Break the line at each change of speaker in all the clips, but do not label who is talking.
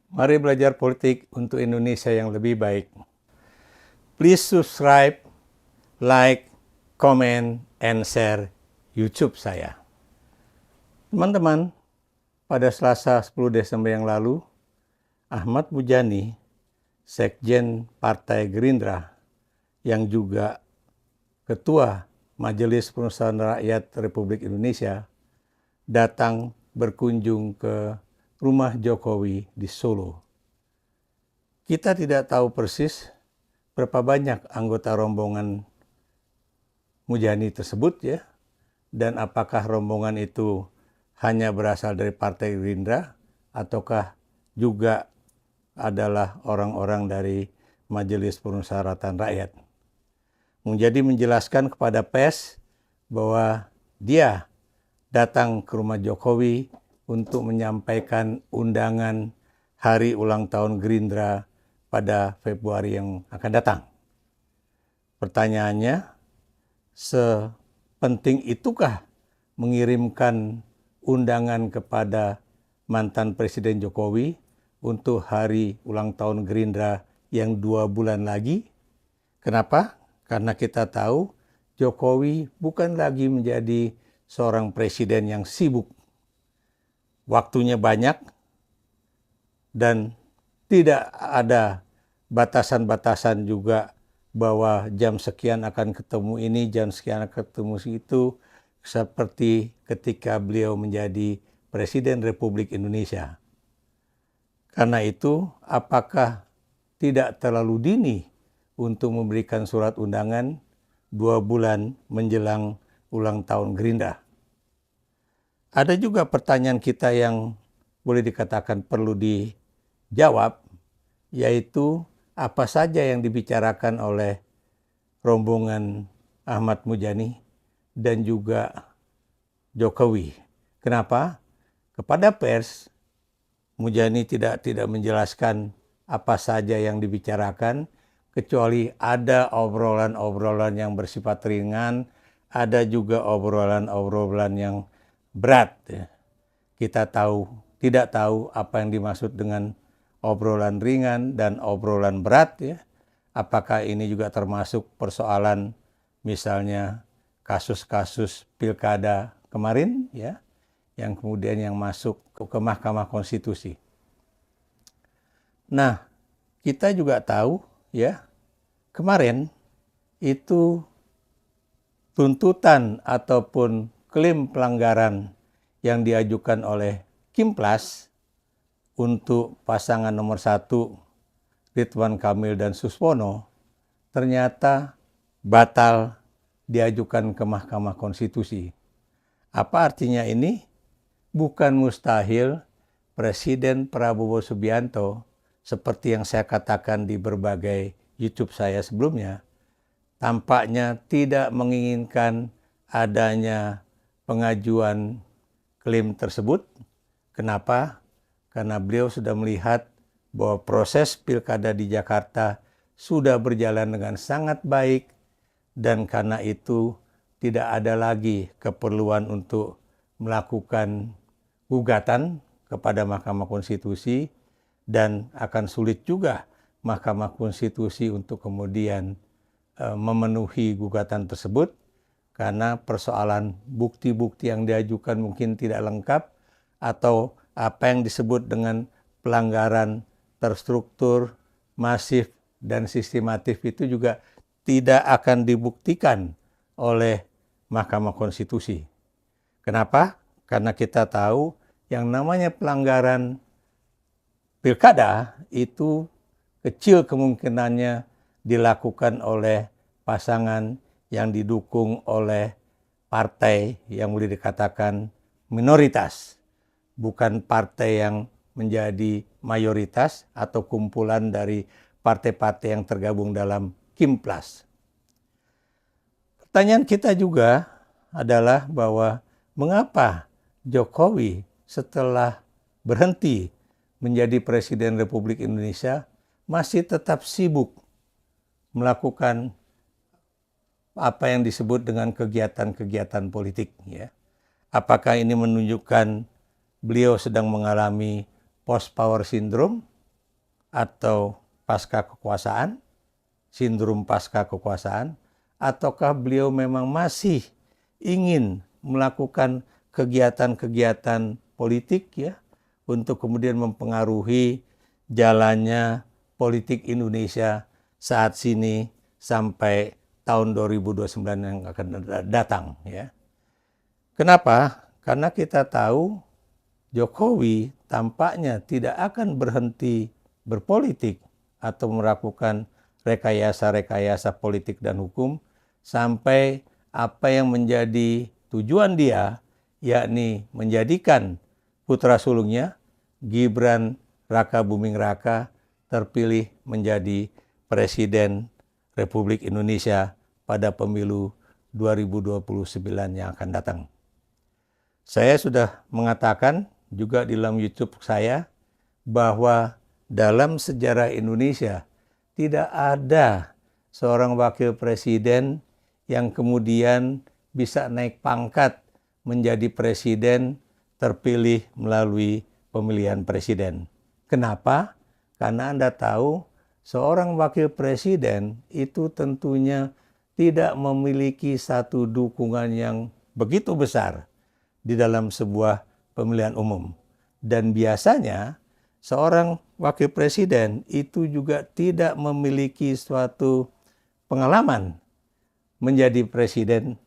Mari belajar politik untuk Indonesia yang lebih baik. Please subscribe, like, comment, and share YouTube saya. Teman-teman, pada Selasa 10 Desember yang lalu, Ahmad Muzani, Sekjen Partai Gerindra, yang juga Ketua Majelis Permusyawaratan Rakyat Republik Indonesia, datang berkunjung ke rumah Jokowi di Solo. Kita tidak tahu persis berapa banyak anggota rombongan Muzani tersebut ya, dan apakah rombongan itu hanya berasal dari Partai Gerindra ataukah juga adalah orang-orang dari Majelis Permusyawaratan Rakyat. Muzani menjelaskan kepada pers bahwa dia datang ke rumah Jokowi untuk menyampaikan undangan hari ulang tahun Gerindra pada Februari yang akan datang. Pertanyaannya, sepenting itukah mengirimkan undangan kepada mantan Presiden Jokowi untuk hari ulang tahun Gerindra yang 2 bulan lagi? Kenapa? Karena kita tahu Jokowi bukan lagi menjadi seorang presiden yang sibuk. Waktunya banyak dan tidak ada batasan-batasan juga bahwa jam sekian akan ketemu ini, jam sekian akan ketemu itu, seperti ketika beliau menjadi Presiden Republik Indonesia. Karena itu, apakah tidak terlalu dini untuk memberikan surat undangan 2 bulan menjelang ulang tahun Gerindra? Ada juga pertanyaan kita yang boleh dikatakan perlu dijawab, yaitu apa saja yang dibicarakan oleh rombongan Ahmad Muzani dan juga Jokowi. Kenapa? Kepada pers, Muzani tidak menjelaskan apa saja yang dibicarakan, kecuali ada obrolan-obrolan yang bersifat ringan, ada juga obrolan-obrolan yang berat. Kita tidak tahu apa yang dimaksud dengan obrolan ringan dan obrolan berat ya. Apakah ini juga termasuk persoalan misalnya kasus-kasus pilkada kemarin ya, yang kemudian yang masuk ke Mahkamah Konstitusi. Nah, kita juga tahu ya, kemarin itu tuntutan ataupun klaim pelanggaran yang diajukan oleh Kimplas untuk pasangan nomor 1 Ridwan Kamil dan Suswono ternyata batal diajukan ke Mahkamah Konstitusi. Apa artinya ini? Bukan mustahil Presiden Prabowo Subianto, seperti yang saya katakan di berbagai YouTube saya sebelumnya, tampaknya tidak menginginkan adanya pengajuan klaim tersebut. Kenapa? Karena beliau sudah melihat bahwa proses pilkada di Jakarta sudah berjalan dengan sangat baik, dan karena itu tidak ada lagi keperluan untuk melakukan gugatan kepada Mahkamah Konstitusi, dan akan sulit juga Mahkamah Konstitusi untuk kemudian memenuhi gugatan tersebut karena persoalan bukti-bukti yang diajukan mungkin tidak lengkap, atau apa yang disebut dengan pelanggaran terstruktur, masif, dan sistematif itu juga tidak akan dibuktikan oleh Mahkamah Konstitusi. Kenapa? Karena kita tahu yang namanya pelanggaran pilkada itu kecil kemungkinannya dilakukan oleh pasangan yang didukung oleh partai yang boleh dikatakan minoritas, bukan partai yang menjadi mayoritas atau kumpulan dari partai-partai yang tergabung dalam Kimplas. Pertanyaan kita juga adalah bahwa mengapa Jokowi setelah berhenti menjadi Presiden Republik Indonesia masih tetap sibuk melakukan apa yang disebut dengan kegiatan-kegiatan politik ya. Apakah ini menunjukkan beliau sedang mengalami post power syndrome atau pasca kekuasaan, sindrom pasca kekuasaan, ataukah beliau memang masih ingin melakukan kegiatan-kegiatan politik ya untuk kemudian mempengaruhi jalannya politik Indonesia saat sini sampai tahun 2029 yang akan datang ya. Kenapa? Karena kita tahu Jokowi tampaknya tidak akan berhenti berpolitik atau melakukan rekayasa-rekayasa politik dan hukum sampai apa yang menjadi tujuan dia, yakni menjadikan putra sulungnya, Gibran Rakabuming Raka, terpilih menjadi Presiden Republik Indonesia pada pemilu 2029 yang akan datang. Saya sudah mengatakan juga di dalam YouTube saya bahwa dalam sejarah Indonesia tidak ada seorang wakil presiden yang kemudian bisa naik pangkat menjadi presiden terpilih melalui pemilihan presiden. Kenapa? Karena Anda tahu seorang wakil presiden itu tentunya tidak memiliki satu dukungan yang begitu besar di dalam sebuah pemilihan umum. Dan biasanya seorang wakil presiden itu juga tidak memiliki suatu pengalaman menjadi presiden,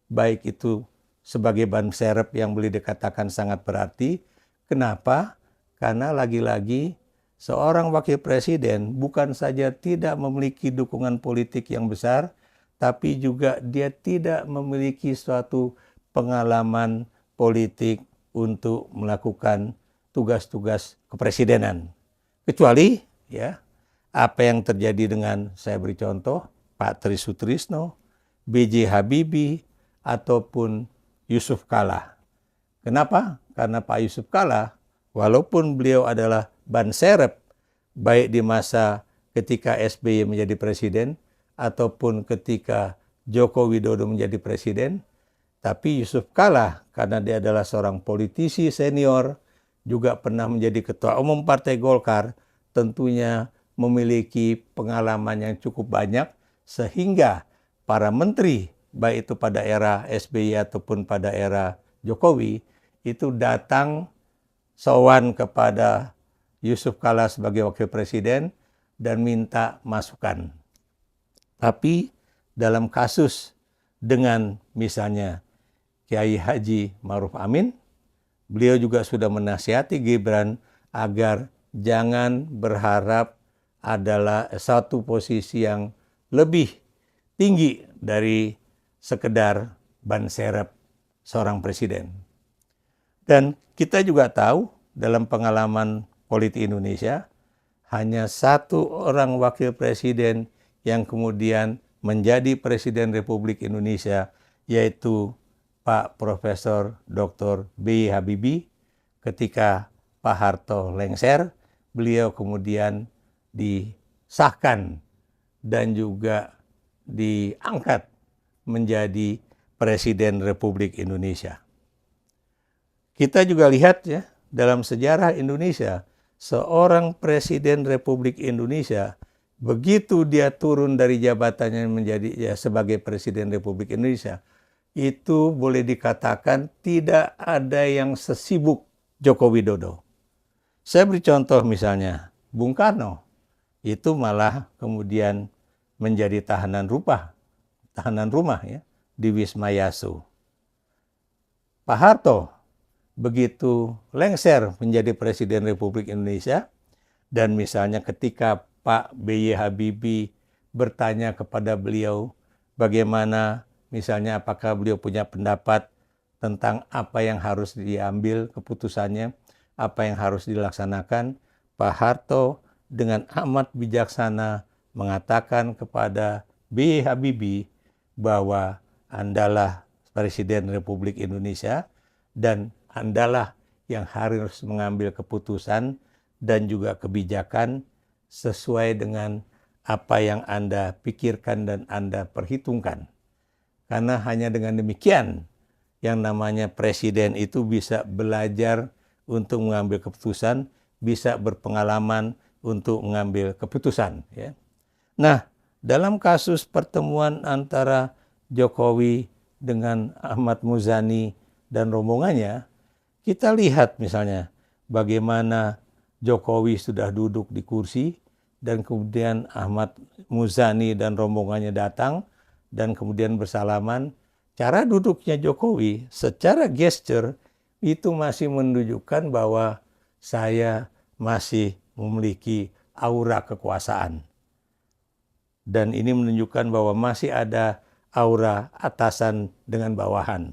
baik itu sebagai ban serep yang boleh dikatakan sangat berarti. Kenapa? Karena lagi-lagi seorang wakil presiden bukan saja tidak memiliki dukungan politik yang besar, tapi juga dia tidak memiliki suatu pengalaman politik untuk melakukan tugas-tugas kepresidenan. Kecuali ya apa yang terjadi dengan, saya beri contoh, Pak Tri Sutrisno, B.J. Habibie, ataupun Yusuf Kala. Kenapa? Karena Pak Yusuf Kala, walaupun beliau adalah ban serep, baik di masa ketika SBY menjadi presiden, ataupun ketika Joko Widodo menjadi presiden, tapi Yusuf Kala, karena dia adalah seorang politisi senior, juga pernah menjadi ketua umum Partai Golkar, tentunya memiliki pengalaman yang cukup banyak, sehingga para menteri, baik itu pada era SBY ataupun pada era Jokowi, itu datang sowan kepada Yusuf Kala sebagai wakil presiden dan minta masukan. Tapi dalam kasus dengan misalnya Kiai Haji Ma'ruf Amin, beliau juga sudah menasihati Gibran agar jangan berharap adalah satu posisi yang lebih tinggi dari sekedar ban serep seorang presiden. Dan kita juga tahu dalam pengalaman politik Indonesia, hanya satu orang wakil presiden yang kemudian menjadi Presiden Republik Indonesia, yaitu Pak Profesor Dr. B.J. Habibie. Ketika Pak Harto lengser, beliau kemudian disahkan dan juga diangkat menjadi Presiden Republik Indonesia. Kita juga lihat ya, dalam sejarah Indonesia, seorang Presiden Republik Indonesia, begitu dia turun dari jabatannya menjadi sebagai Presiden Republik Indonesia, itu boleh dikatakan tidak ada yang sesibuk Joko Widodo. Saya beri contoh misalnya, Bung Karno, itu malah kemudian menjadi tahanan rumah ya, di Wisma Yasu. Pak Harto begitu lengser menjadi Presiden Republik Indonesia, dan misalnya ketika Pak B.J. Habibie bertanya kepada beliau bagaimana misalnya apakah beliau punya pendapat tentang apa yang harus diambil keputusannya, apa yang harus dilaksanakan, Pak Harto dengan amat bijaksana mengatakan kepada B.J. Habibie bahwa Andalah Presiden Republik Indonesia dan Andalah yang harus mengambil keputusan dan juga kebijakan sesuai dengan apa yang Anda pikirkan dan Anda perhitungkan. Karena hanya dengan demikian yang namanya presiden itu bisa belajar untuk mengambil keputusan, bisa berpengalaman, untuk mengambil keputusan. Ya. Nah, dalam kasus pertemuan antara Jokowi dengan Ahmad Muzani dan rombongannya, kita lihat misalnya bagaimana Jokowi sudah duduk di kursi dan kemudian Ahmad Muzani dan rombongannya datang dan kemudian bersalaman. Cara duduknya Jokowi secara gesture itu masih menunjukkan bahwa saya masih memiliki aura kekuasaan. Dan ini menunjukkan bahwa masih ada aura atasan dengan bawahan.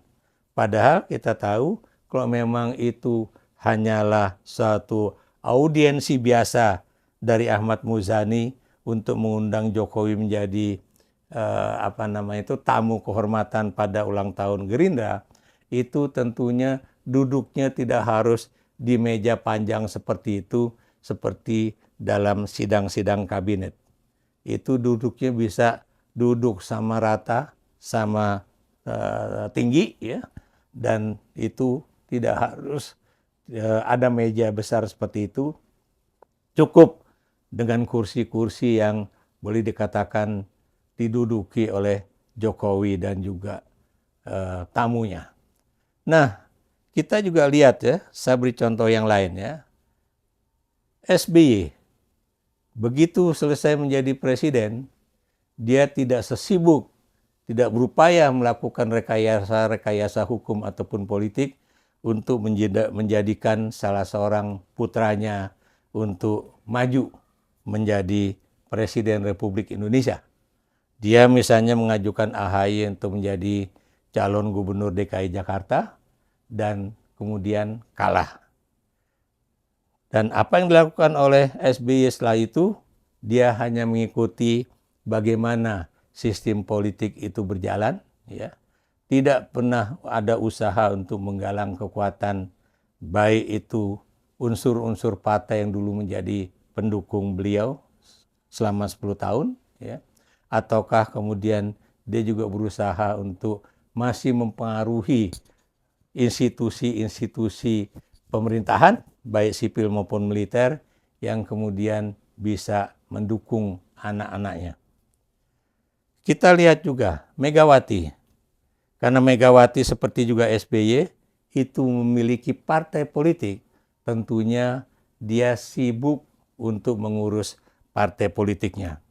Padahal kita tahu kalau memang itu hanyalah suatu audiensi biasa dari Ahmad Muzani untuk mengundang Jokowi menjadi tamu kehormatan pada ulang tahun Gerindra, itu tentunya duduknya tidak harus di meja panjang seperti itu, seperti dalam sidang-sidang kabinet. Itu duduknya bisa duduk sama rata, sama tinggi, ya, dan itu tidak harus ada meja besar seperti itu. Cukup dengan kursi-kursi yang boleh dikatakan diduduki oleh Jokowi dan juga tamunya. Nah, kita juga lihat ya, saya beri contoh yang lain ya. SBY, begitu selesai menjadi presiden, dia tidak sesibuk, tidak berupaya melakukan rekayasa hukum ataupun politik untuk menjadikan salah seorang putranya untuk maju menjadi Presiden Republik Indonesia. Dia misalnya mengajukan AHY untuk menjadi calon gubernur DKI Jakarta dan kemudian kalah. Dan apa yang dilakukan oleh SBY setelah itu, dia hanya mengikuti bagaimana sistem politik itu berjalan, ya. Tidak pernah ada usaha untuk menggalang kekuatan, baik itu unsur-unsur partai yang dulu menjadi pendukung beliau selama 10 tahun, ya. Ataukah kemudian dia juga berusaha untuk masih mempengaruhi institusi-institusi pemerintahan, baik sipil maupun militer, yang kemudian bisa mendukung anak-anaknya. Kita lihat juga Megawati. Karena Megawati seperti juga SBY itu memiliki partai politik, tentunya dia sibuk untuk mengurus partai politiknya.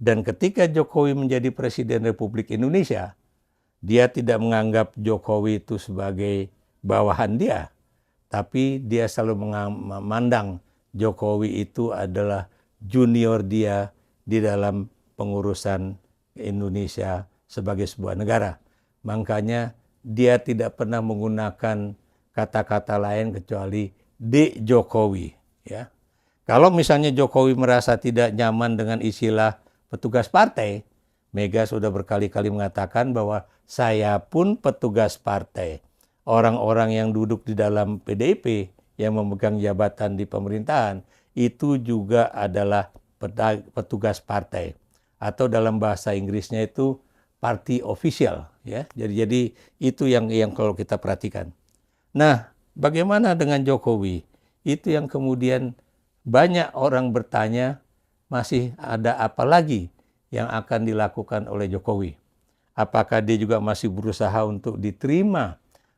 Dan ketika Jokowi menjadi Presiden Republik Indonesia, dia tidak menganggap Jokowi itu sebagai bawahan dia, tapi dia selalu memandang Jokowi itu adalah junior dia di dalam pengurusan Indonesia sebagai sebuah negara. Makanya dia tidak pernah menggunakan kata-kata lain kecuali Dek Jokowi. Ya. Kalau misalnya Jokowi merasa tidak nyaman dengan istilah petugas partai, Mega sudah berkali-kali mengatakan bahwa saya pun petugas partai. Orang-orang yang duduk di dalam PDIP yang memegang jabatan di pemerintahan itu juga adalah petugas partai. Atau dalam bahasa Inggrisnya itu party official, ya. Jadi itu yang kalau kita perhatikan. Nah, bagaimana dengan Jokowi? Itu yang kemudian banyak orang bertanya, masih ada apa lagi yang akan dilakukan oleh Jokowi? Apakah dia juga masih berusaha untuk diterima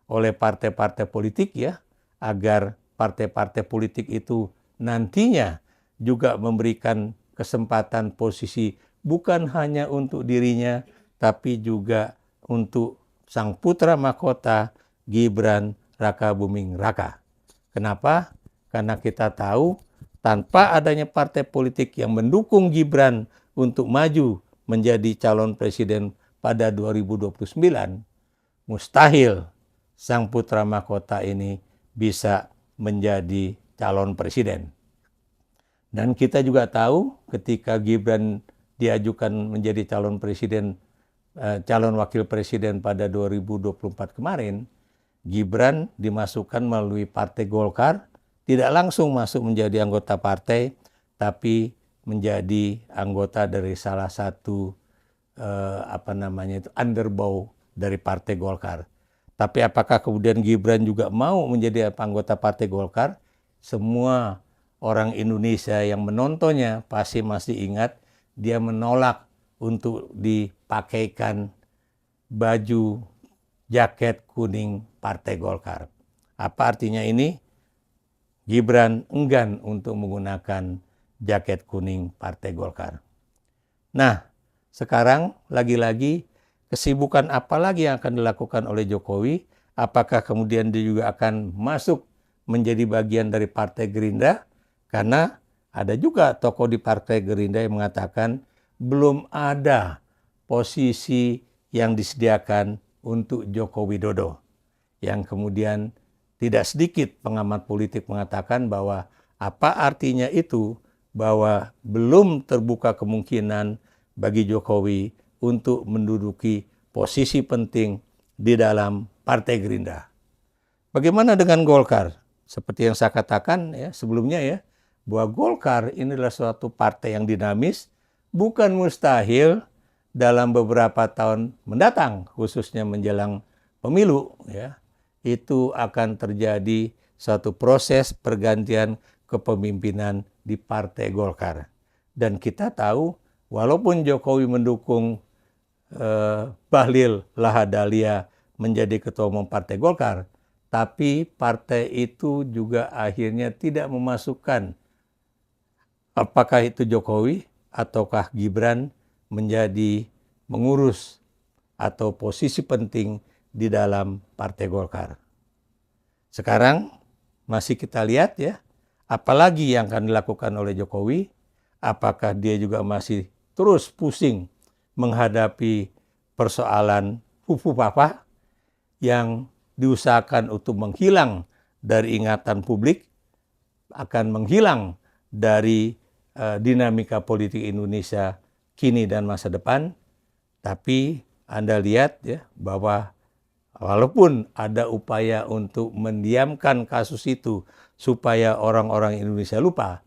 oleh partai-partai politik, ya, agar partai-partai politik itu nantinya juga memberikan kesempatan posisi bukan hanya untuk dirinya, tapi juga untuk sang putra mahkota Gibran Rakabuming Raka. Kenapa? Karena kita tahu tanpa adanya partai politik yang mendukung Gibran untuk maju menjadi calon presiden pada 2029, mustahil sang putra mahkota ini bisa menjadi calon presiden. Dan kita juga tahu ketika Gibran diajukan menjadi calon presiden, calon wakil presiden pada 2024 kemarin, Gibran dimasukkan melalui Partai Golkar, tidak langsung masuk menjadi anggota partai, tapi menjadi anggota dari salah satu underbow dari Partai Golkar. Tapi apakah kemudian Gibran juga mau menjadi anggota Partai Golkar? Semua orang Indonesia yang menontonnya pasti masih ingat dia menolak untuk dipakaikan baju jaket kuning Partai Golkar. Apa artinya ini? Gibran enggan untuk menggunakan jaket kuning Partai Golkar. Nah, sekarang lagi-lagi kesibukan apa lagi yang akan dilakukan oleh Jokowi? Apakah kemudian dia juga akan masuk menjadi bagian dari Partai Gerindra? Karena ada juga tokoh di Partai Gerindra yang mengatakan belum ada posisi yang disediakan untuk Joko Widodo. Yang kemudian tidak sedikit pengamat politik mengatakan bahwa apa artinya itu? Bahwa belum terbuka kemungkinan bagi Jokowi untuk menduduki posisi penting di dalam Partai Gerindra. Bagaimana dengan Golkar? Seperti yang saya katakan ya sebelumnya ya, bahwa Golkar ini adalah suatu partai yang dinamis, bukan mustahil dalam beberapa tahun mendatang, khususnya menjelang pemilu ya, itu akan terjadi suatu proses pergantian kepemimpinan di Partai Golkar. Dan kita tahu walaupun Jokowi mendukung Bahlil Lahadalia menjadi ketua umum Partai Golkar, tapi partai itu juga akhirnya tidak memasukkan apakah itu Jokowi ataukah Gibran menjadi mengurus atau posisi penting di dalam Partai Golkar. Sekarang masih kita lihat ya, apalagi yang akan dilakukan oleh Jokowi, apakah dia juga masih terus pusing menghadapi persoalan Fufu Papa yang diusahakan untuk menghilang dari ingatan publik, akan menghilang dari dinamika politik Indonesia kini dan masa depan. Tapi Anda lihat ya bahwa walaupun ada upaya untuk mendiamkan kasus itu supaya orang-orang Indonesia lupa,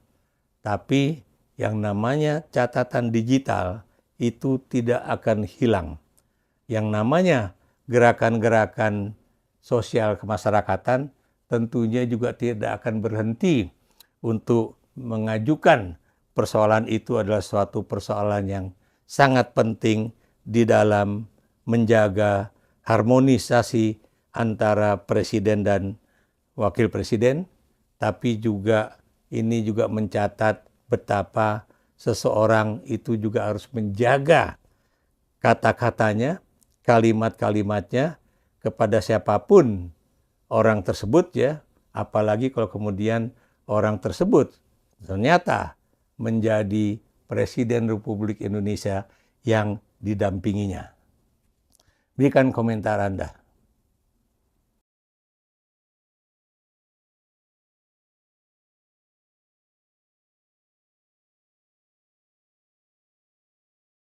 tapi yang namanya catatan digital itu tidak akan hilang. Yang namanya gerakan-gerakan sosial kemasyarakatan tentunya juga tidak akan berhenti untuk mengajukan persoalan itu adalah suatu persoalan yang sangat penting di dalam menjaga harmonisasi antara presiden dan wakil presiden, tapi juga ini juga mencatat betapa seseorang itu juga harus menjaga kata-katanya, kalimat-kalimatnya kepada siapapun orang tersebut ya, apalagi kalau kemudian orang tersebut ternyata menjadi Presiden Republik Indonesia yang didampinginya. Berikan komentar Anda.